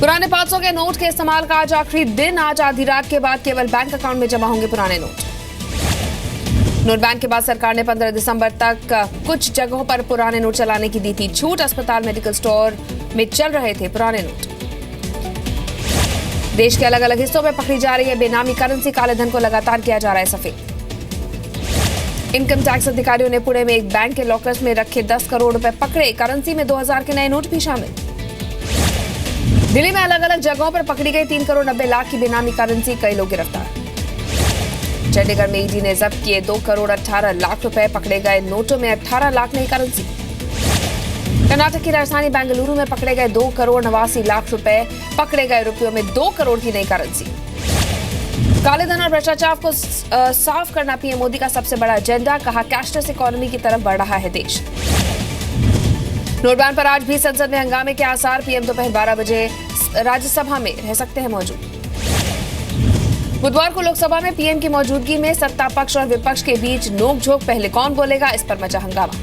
पुराने 500 के नोट के इस्तेमाल का आज आखिरी दिन। आज आधी रात के बाद केवल बैंक अकाउंट में जमा होंगे पुराने नोट। नोट बैन के बाद सरकार ने 15 दिसंबर तक कुछ जगहों पर पुराने नोट चलाने की दी थी छूट। अस्पताल, मेडिकल स्टोर में चल रहे थे पुराने नोट। देश के अलग अलग हिस्सों में पकड़ी जा रही है बेनामी करेंसी। काले धन को लगातार किया जा रहा है सफेद। इनकम टैक्स अधिकारियों ने पुणे में एक बैंक के लॉकर्स में रखे 10 करोड़ रुपए पकड़े। करेंसी में 2000 के नए नोट भी शामिल। दिल्ली में अलग अलग जगहों पर पकड़ी गई 3 करोड़ 90 लाख की बेनामी करेंसी। कई लोग गिरफ्तार। चंडीगढ़ में ईडी ने जब्त किए 2 करोड़ 18 लाख रुपए। पकड़े गए नोटों में 18 लाख नई करेंसी। कर्नाटक की राजधानी बेंगलुरु में पकड़े गए 2 करोड़ 89 लाख रुपए। पकड़े गए रुपयों में 2 करोड़ की नई करेंसी। काले धन और भ्रष्टाचार को साफ करना पीएम मोदी का सबसे बड़ा एजेंडा। कहा, कैशलेस इकोनॉमी की तरफ बढ़ रहा है देश। नोट बैन पर आज भी संसद में हंगामे के आसार। पीएम दोपहर 12 बजे राज्यसभा में रह सकते हैं मौजूद। बुधवार को लोकसभा में पीएम की मौजूदगी में सत्ता पक्ष और विपक्ष के बीच नोकझोंक। पहले कौन बोलेगा, इस पर मचा हंगामा।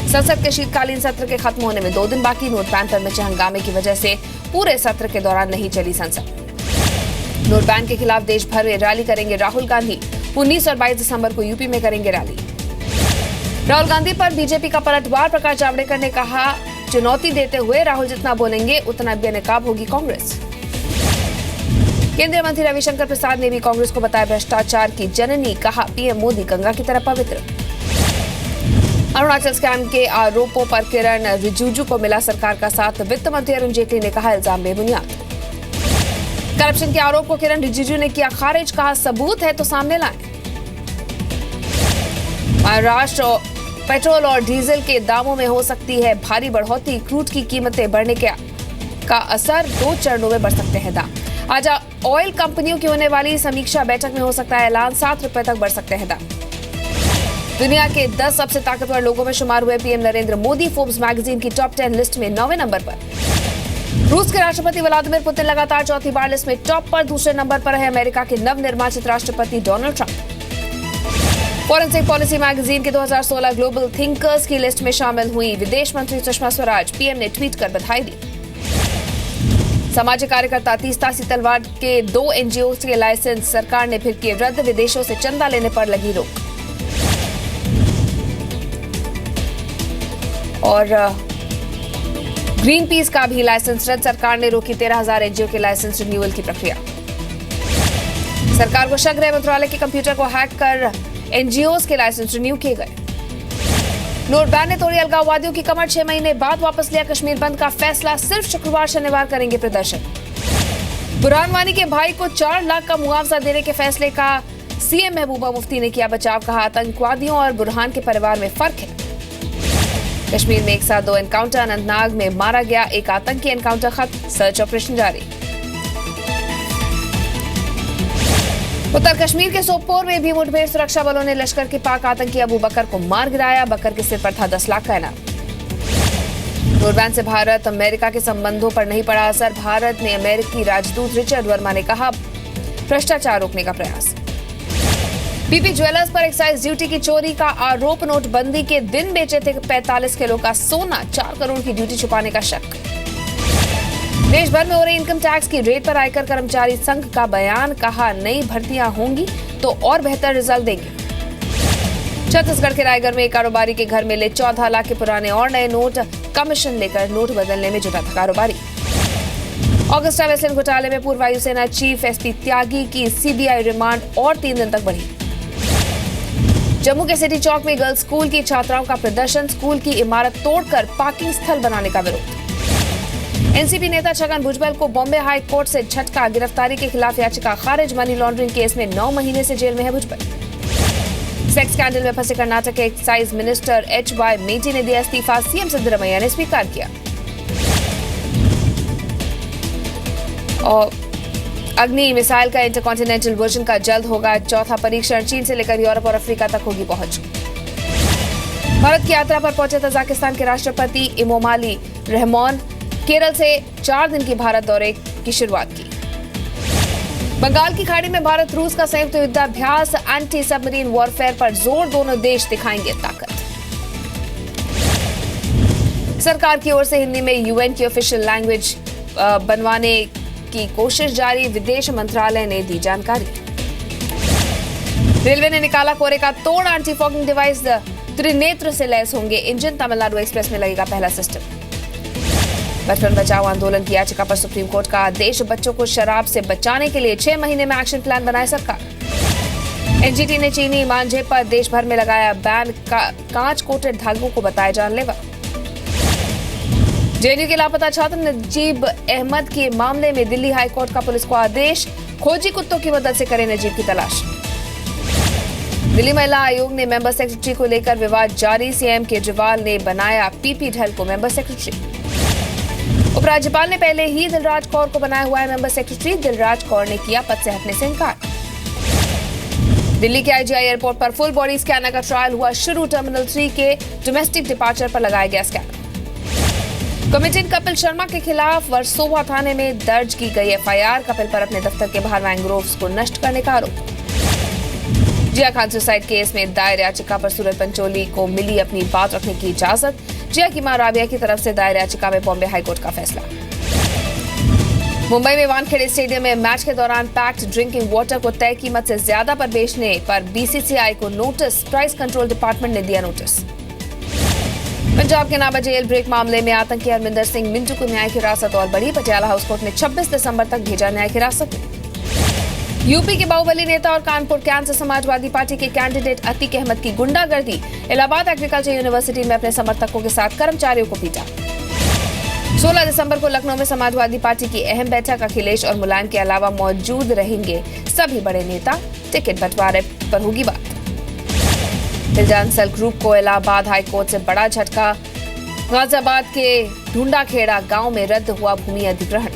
संसद के शीतकालीन सत्र के खत्म होने में 2 दिन बाकी। नोट बैन पर मचे हंगामे की वजह से पूरे सत्र के दौरान नहीं चली संसद। नोट बैन के खिलाफ देश भर में रैली करेंगे राहुल गांधी। 19 और 22 दिसंबर को यूपी में करेंगे रैली। राहुल गांधी पर बीजेपी का पलटवार। प्रकाश जावड़ेकर ने कहा, चुनौती देते हुए राहुल जितना बोलेंगे उतना बेनकाब होगी कांग्रेस। केंद्रीय मंत्री रविशंकर प्रसाद ने भी कांग्रेस को बताया भ्रष्टाचार की जननी। कहा, पीएम मोदी गंगा की तरह पवित्र। अरुणाचल स्कैम के आरोपों पर किरण रिजिजू को मिला सरकार का साथ। वित्त मंत्री अरुण जेटली ने कहा, इल्जाम बेबुनियाद। करप्शन के आरोप को किरण रिजिजू ने किया खारिज। कहा, सबूत है तो सामने लाएं। महाराष्ट्र पेट्रोल और डीजल के दामों में हो सकती है भारी बढ़ोतरी। क्रूड की कीमतें बढ़ने का असर 2 चरणों में बढ़ सकते हैं दाम। आज ऑयल कंपनियों की होने वाली समीक्षा बैठक में हो सकता है ऐलान। 7 रुपए तक बढ़ सकते हैं दाम। दुनिया के 10 सबसे ताकतवर लोगों में शुमार हुए PM Narendra Modi. Forbes magazine की टॉप 10 लिस्ट में 9वें नंबर पर। रूस के राष्ट्रपति व्लादिमीर पुतिन लगातार चौथी बार लिस्ट में टॉप पर। दूसरे नंबर पर है अमेरिका के नवनिर्वाचित राष्ट्रपति Donald Trump. Forensic policy magazine के 2016 ग्लोबल थिंकर्स की लिस्ट में शामिल हुई विदेश मंत्री सुषमा स्वराज। पीएम ने ट्वीट कर बधाई दी। सामाजिक कार्यकर्ता तीस्ता सीतलवाड़ के 2 एनजीओ के लाइसेंस सरकार ने फिर किए रद्द। विदेशों से चंदा लेने पर लगी रोक। और ग्रीन पीस का भी लाइसेंस रद्द। सरकार ने रोकी 13,000 एनजीओ के लाइसेंस रिन्यूअल की प्रक्रिया। सरकार को शक, गृह मंत्रालय के कंप्यूटर को हैक कर एनजीओ के लाइसेंस रिन्यू किए गए। नोट बैन ने तोड़ी अलगाववादियों की कमर। 6 महीने बाद वापस लिया कश्मीर बंद का फैसला। सिर्फ शुक्रवार शनिवार करेंगे प्रदर्शन। बुरहान वानी के भाई को 4 लाख का मुआवजा देने के फैसले का सीएम महबूबा मुफ्ती ने किया बचाव। कहा, आतंकवादियों और बुरहान के परिवार में फर्क है। कश्मीर में एक साथ 2 एनकाउंटर। अनंतनाग में मारा गया एक आतंकी। एनकाउंटर खत्म, सर्च ऑपरेशन जारी। उत्तर कश्मीर के सोपोर में भी मुठभेड़। सुरक्षा बलों ने लश्कर के पाक आतंकी अबू बकर को मार गिराया। बकर के सिर पर था 10 लाख का इनाम। नोट बैन से भारत अमेरिका के संबंधों पर नहीं पड़ा असर। भारत ने अमेरिकी राजदूत रिचर्ड वर्मा ने कहा, भ्रष्टाचार रोकने का प्रयास। बीपी ज्वेलर्स पर एक्साइज ड्यूटी की चोरी का आरोप। नोटबंदी के दिन बेचे थे 45 किलो का सोना। 4 करोड़ की ड्यूटी छुपाने का शक। देश भर में हो रही इनकम टैक्स की रेट पर आयकर कर्मचारी संघ का बयान। कहा, नई भर्तियां होंगी तो और बेहतर रिजल्ट देंगे। छत्तीसगढ़ के रायगढ़ में एक कारोबारी के घर मिले 14 लाख के पुराने और नए नोट। कमीशन लेकर नोट बदलने में जुटा था कारोबारी। ऑगस्टा वेस्टलैंड घोटाले में पूर्व वायुसेना चीफ एसपी त्यागी की सीबीआई रिमांड और 3 दिन तक बढ़ी। जम्मू के सिटी चौक में गर्ल्स स्कूल की छात्राओं का प्रदर्शन। स्कूल की इमारत तोड़कर पार्किंग स्थल बनाने का विरोध। एनसीपी नेता छगन भुजबल को बॉम्बे हाई कोर्ट से झटका। गिरफ्तारी के खिलाफ याचिका खारिज। मनी लॉन्ड्रिंग केस में 9 महीने से जेल में है भुजबल। सेक्स स्कैंडल में फंसे कर्नाटक के एक्साइज मिनिस्टर एच.वाई. मेटी ने दिया इस्तीफा। सीएम सिद्धरमैया ने स्वीकार किया। और अग्नि मिसाइल का इंटरकॉन्टिनेंटल वर्जन का जल्द होगा 4था परीक्षण। चीन से लेकर यूरोप और अफ्रीका तक होगी पहुंच। भारत की यात्रा पर पहुंचे तजाकिस्तान के राष्ट्रपति इमोमाली रहमान। केरल से 4 दिन की भारत दौरे की शुरुआत की। बंगाल की खाड़ी में भारत रूस का संयुक्त युद्धाभ्यास। एंटी सबमरीन वॉरफेयर पर जोर। दोनों देश दिखाएंगे ताकत। सरकार की ओर से हिंदी में यूएन की ऑफिशियल लैंग्वेज बनवाने की कोशिश जारी, विदेश मंत्रालय ने दी जानकारी। रेलवे ने निकाला कोरे का तोड़, एंटी फॉगिंग डिवाइस त्रिनेत्र से लैस होंगे इंजन, तमिलनाडु एक्सप्रेस में लगेगा पहला सिस्टम। बचपन बचाओ आंदोलन की याचिका पर सुप्रीम कोर्ट का आदेश, बच्चों को शराब से बचाने के लिए 6 महीने में एक्शन प्लान बनाए सरकार। एनजीटी ने चीनी मांझे पर देश भर में लगाया बैन, कांच कोटेड धागों को बताया जानलेवा। जेएनयू के लापता छात्र नजीब अहमद के मामले में दिल्ली हाई कोर्ट का पुलिस को आदेश, खोजी कुत्तों की मदद से करे नजीब की तलाश। दिल्ली महिला आयोग ने मेंबर सेक्रेटरी को लेकर विवाद जारी, सीएम केजरीवाल ने बनाया पीपी ढल को मेंबर सेक्रेटरी। उपराज्यपाल ने पहले ही दिलराज कौर को बनाया हुआ है मेंबर सेक्रेटरी, दिलराज कौर ने किया पद से हटने से इनकार। दिल्ली के आईजीआई एयरपोर्ट पर फुल बॉडी स्कैनर का ट्रायल हुआ शुरू, टर्मिनल 3 के डोमेस्टिक डिपार्चर पर लगाया गया स्कैनर। कमिटी कपिल शर्मा के खिलाफ वर्सोवा थाने में दर्ज की गई एफआईआर, कपिल पर अपने दफ्तर के बाहर मैंग्रोव्स को नष्ट करने का आरोप। जिया खान सुसाइड केस में दायर याचिका पर सूरत पंचोली को मिली अपनी बात रखने की इजाजत, जिया की मां राबिया की तरफ से दायर याचिका में बॉम्बे हाईकोर्ट का फैसला। मुंबई में वानखेड़े स्टेडियम में मैच के दौरान पैक्ड ड्रिंकिंग वाटर को तय कीमत से ज्यादा पर बेचने पर बीसीसीआई को नोटिस, प्राइस कंट्रोल डिपार्टमेंट ने दिया नोटिस। पंजाब के नाबा जेल ब्रेक मामले में आतंकी हरमिंदर सिंह मिंटू को न्यायिक हिरासत और बढ़ी, पटियाला हाउस कोर्ट ने 26 दिसंबर तक भेजा न्यायिक हिरासत में। यूपी के बाहुबली नेता और कानपुर कैंट समाजवादी पार्टी के कैंडिडेट अतीक अहमद की गुंडागर्दी, इलाहाबाद एग्रीकल्चर यूनिवर्सिटी में अपने समर्थकों के साथ कर्मचारियों को पीटा। 16 दिसंबर को लखनऊ में समाजवादी पार्टी की अहम बैठक, अखिलेश और मुलायम के अलावा मौजूद रहेंगे सभी बड़े नेता, टिकट बंटवारे पर होगी बात। दिलजान सल ग्रुप को इलाहाबाद हाईकोर्ट से बड़ा झटका, गाजियाबाद के ढूंढाखेड़ा गांव में रद्द हुआ भूमि अधिग्रहण।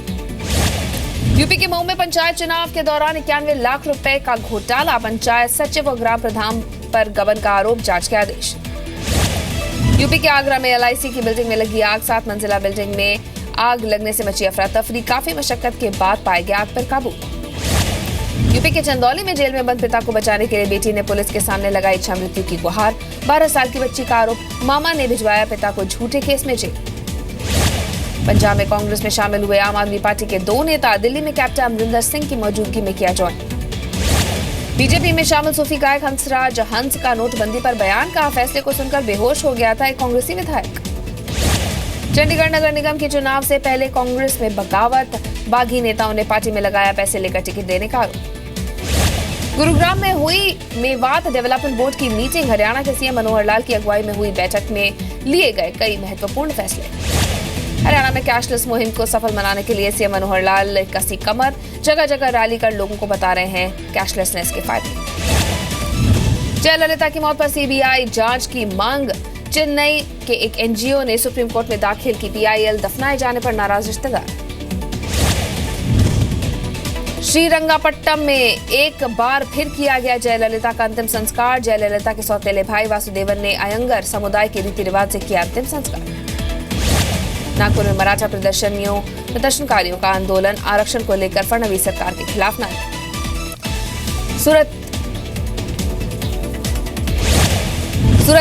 यूपी के मऊ में पंचायत चुनाव के दौरान 91 लाख रुपए का घोटाला, पंचायत सचिव और ग्राम प्रधान पर गबन का आरोप, जांच के आदेश। यूपी के आगरा में एलआईसी की बिल्डिंग में लगी आग, 7 मंजिला बिल्डिंग में आग लगने से मची अफरा तफरी, काफी मशक्कत के बाद पाया गया आग पर काबू। यूपी के चंदौली में जेल में बंद पिता को बचाने के लिए बेटी ने पुलिस के सामने लगाई इच्छा मृत्यु की गुहार, 12 साल की बच्ची का आरोप, मामा ने भिजवाया पिता को झूठे केस में जेल। पंजाब में कांग्रेस में शामिल हुए आम आदमी पार्टी के 2 नेता, दिल्ली में कैप्टन अमरिंदर सिंह की मौजूदगी में किया ज्वाइन। बीजेपी में शामिल सूफी गायक हंसराज हंस का नोटबंदी पर बयान, का फैसले को सुनकर बेहोश हो गया था एक कांग्रेसी विधायक। चंडीगढ़ नगर निगम के चुनाव से पहले कांग्रेस में बगावत, बागी नेताओं ने पार्टी में लगाया पैसे लेकर टिकट देने का आरोप। गुरुग्राम में हुई मेवात डेवलपमेंट बोर्ड की मीटिंग, हरियाणा के सीएम मनोहर लाल की अगुवाई में हुई बैठक में लिए गए कई महत्वपूर्ण फैसले। हरियाणा में कैशलेस मुहिम को सफल बनाने के लिए सीएम मनोहर लाल कसी कमर, जगह जगह रैली कर लोगों को बता रहे हैं कैशलेसनेस के फायदे। जयललिता की मौत पर सीबीआई जांच की मांग, चेन्नई के एक एनजीओ ने सुप्रीम कोर्ट में दाखिल की पीआईएल, दफनाए जाने पर नाराज रिश्तेदार। श्रीरंगापट्टनम में एक बार फिर किया गया जयललिता का अंतिम संस्कार, जयललिता के सौतेले भाई वासुदेवन ने अयंगर समुदाय के रीति रिवाज से किया अंतिम संस्कार। नागपुर में मराठा प्रदर्शनकारियों का आंदोलन, आरक्षण को लेकर फडणवीस सरकार के खिलाफ नारे। सूरत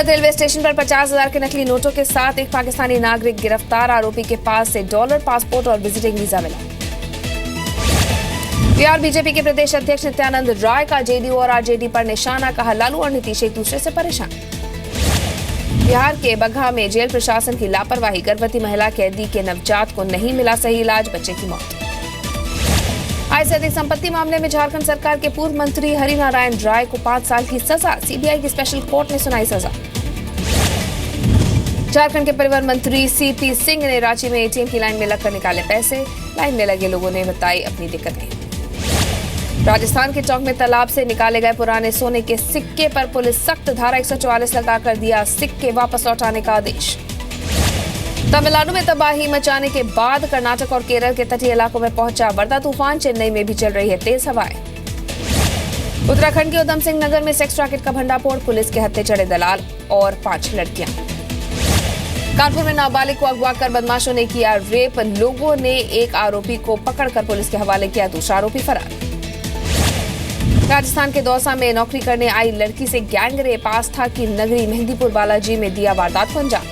रेलवे स्टेशन पर 50,000 के नकली नोटों के साथ एक पाकिस्तानी नागरिक गिरफ्तार, आरोपी के पास से डॉलर, पासपोर्ट और विजिटिंग वीजा मिला। बिहार बीजेपी के प्रदेश अध्यक्ष नित्यानंद राय का जेडीयू और आरजेडी पर निशाना, कहा लालू और नीतीश एक दूसरे से परेशान। बिहार के बगहा में जेल प्रशासन की लापरवाही, गर्भवती महिला कैदी के नवजात को नहीं मिला सही इलाज, बच्चे की मौत। आय से अधिक संपत्ति मामले में झारखंड सरकार के पूर्व मंत्री हरिनारायण राय को 5 साल की सजा, सीबीआई की स्पेशल कोर्ट ने सुनाई सजा। झारखंड के परिवहन मंत्री सीपी सिंह ने रांची में एटीएम की लाइन में लगकर निकाले पैसे, लाइन में लगे लोगों ने बताई अपनी दिक्कतें। राजस्थान के टोंक में तालाब से निकाले गए पुराने सोने के सिक्के पर पुलिस सख्त, धारा 144 लगाकर दिया सिक्के वापस लौटाने का आदेश। तमिलनाडु में तबाही मचाने के बाद कर्नाटक और केरल के तटीय इलाकों में पहुंचा वर्धा तूफान, चेन्नई में भी चल रही है तेज हवाएं। उत्तराखंड के उधम सिंह नगर में सेक्स रैकेट का भंडाफोड़, पुलिस के हत्थे चढ़े दलाल और 5 लड़कियां। कानपुर में नाबालिग को अगवा कर बदमाशों ने किया रेप, लोगों ने एक आरोपी को पकड़कर पुलिस के हवाले किया, दूसरा आरोपी फरार। राजस्थान के दौसा में नौकरी करने आई लड़की से गैंग रेप, आस्था की नगरी मेहंदीपुर बालाजी में दिया वारदात को अंजाम।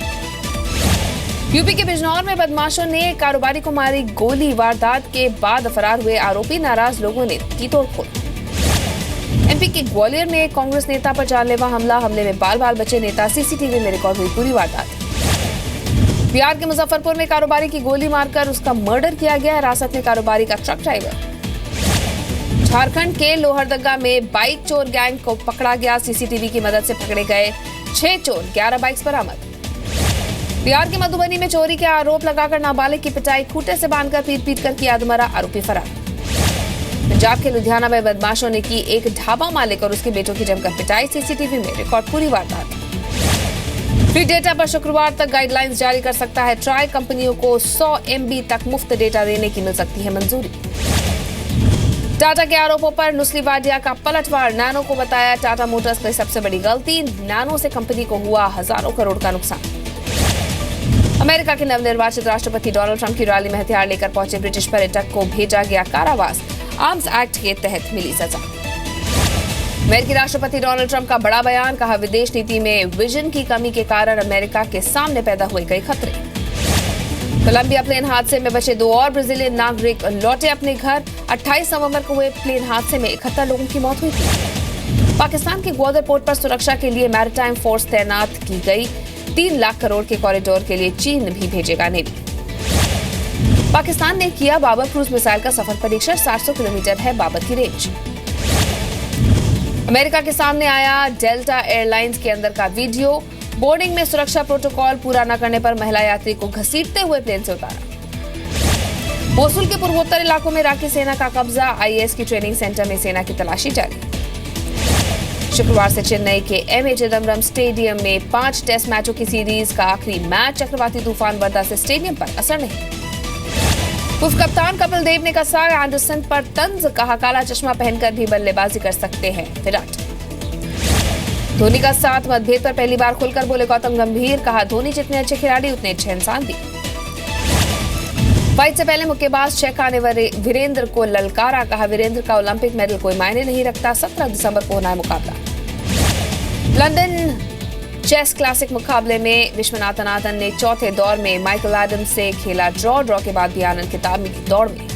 यूपी के बिजनौर में बदमाशों ने कारोबारी को मारी गोली। वारदात के बाद फरार हुए आरोपी, नाराज लोगों ने की तोड़फोड़। एमपी के ग्वालियर में कांग्रेस नेता पर जानलेवा हमले में बाल बाल बचे नेता। सीसीटीवी में रिकॉर्ड हुई पूरी वारदात। बिहार के मुजफ्फरपुर में कारोबारी की गोली मारकर उसका मर्डर किया गया। हिरासत में कारोबारी का ट्रक ड्राइवर। झारखंड के लोहरदगा में बाइक चोर गैंग को पकड़ा गया। सीसीटीवी की मदद से पकड़े गए 6 चोर, 11 बाइक्स बरामद। बिहार के मधुबनी में चोरी के आरोप लगाकर नाबालिग की पिटाई, खूंटे से बांधकर पीट कर किया अधमरा, आरोपी फरार। पंजाब के लुधियाना में बदमाशों ने की एक ढाबा मालिक और उसके बेटों की जमकर पिटाई। सीसीटीवी में रिकॉर्ड पूरी वारदात। फ्री डेटा पर शुक्रवार तक गाइडलाइंस जारी कर सकता है ट्राई। कंपनियों को 100 MB तक मुफ्त डेटा देने की मिल सकती है मंजूरी। टाटा के आरोपों पर नुस्ली वाडिया का पलटवार। नैनो को बताया टाटा मोटर्स की सबसे बड़ी गलती। नैनो से कंपनी को हुआ हजारों करोड़ का नुकसान। अमेरिका के नवनिर्वाचित राष्ट्रपति डोनाल्ड ट्रंप की रैली में हथियार लेकर पहुंचे ब्रिटिश पर्यटक को भेजा गया कारावास। आर्म्स एक्ट के तहत मिली सजा। अमेरिकी राष्ट्रपति डोनाल्ड ट्रंप का बड़ा बयान, कहा विदेश नीति में विजन की कमी के कारण अमेरिका के सामने पैदा हुए कई खतरे। कोलंबिया प्लेन हादसे में बचे 2 और ब्राजीलियन नागरिक लौटे अपने घर। 28 नवंबर को हुए प्लेन हादसे में 71 लोगों की मौत हुई थी। पाकिस्तान के ग्वादर पोर्ट पर सुरक्षा के लिए मैरिटाइम फोर्स तैनात की गई। 3 लाख करोड़ के कॉरिडोर के लिए चीन भी भेजेगा नेवी। पाकिस्तान ने किया बाबर क्रूज मिसाइल का सफल परीक्षण। 700 किलोमीटर है बाबर की रेंज। अमेरिका के सामने आया डेल्टा एयरलाइंस के अंदर का वीडियो। बोर्डिंग में सुरक्षा प्रोटोकॉल पूरा न करने पर महिला यात्री को घसीटते हुए प्लेन से उतारा। मोसुल के पूर्वोत्तर इलाकों में इराकी सेना का कब्जा। आईएस की ट्रेनिंग सेंटर में सेना की तलाशी जारी। शुक्रवार से चेन्नई के M.A. चिदम्बरम स्टेडियम में 5 टेस्ट मैचों की सीरीज का आखिरी मैच। चक्रवाती तूफान वर्धा से स्टेडियम पर असर नहीं। उप कप्तान कपिल देव ने कसा एंडरसन पर तंज, कहा काला चश्मा पहनकर भी बल्लेबाजी कर सकते हैं विराट। धोनी का साथ मतभेद पर पहली बार खुलकर बोले गौतम गंभीर, कहा धोनी जितने अच्छे खिलाड़ी उतने अच्छे इंसान भी। फाइट से पहले मुक्केबाज चेक आने वाले वीरेंद्र को ललकारा, कहा वीरेंद्र का ओलंपिक मेडल कोई मायने नहीं रखता। 17 दिसंबर को होना है मुकाबला। लंदन चेस क्लासिक मुकाबले में विश्वनाथन आनंद ने चौथे दौर में माइकल एडम्स से खेला ड्रॉ के बाद भी आनंद खिताब की दौड़ में।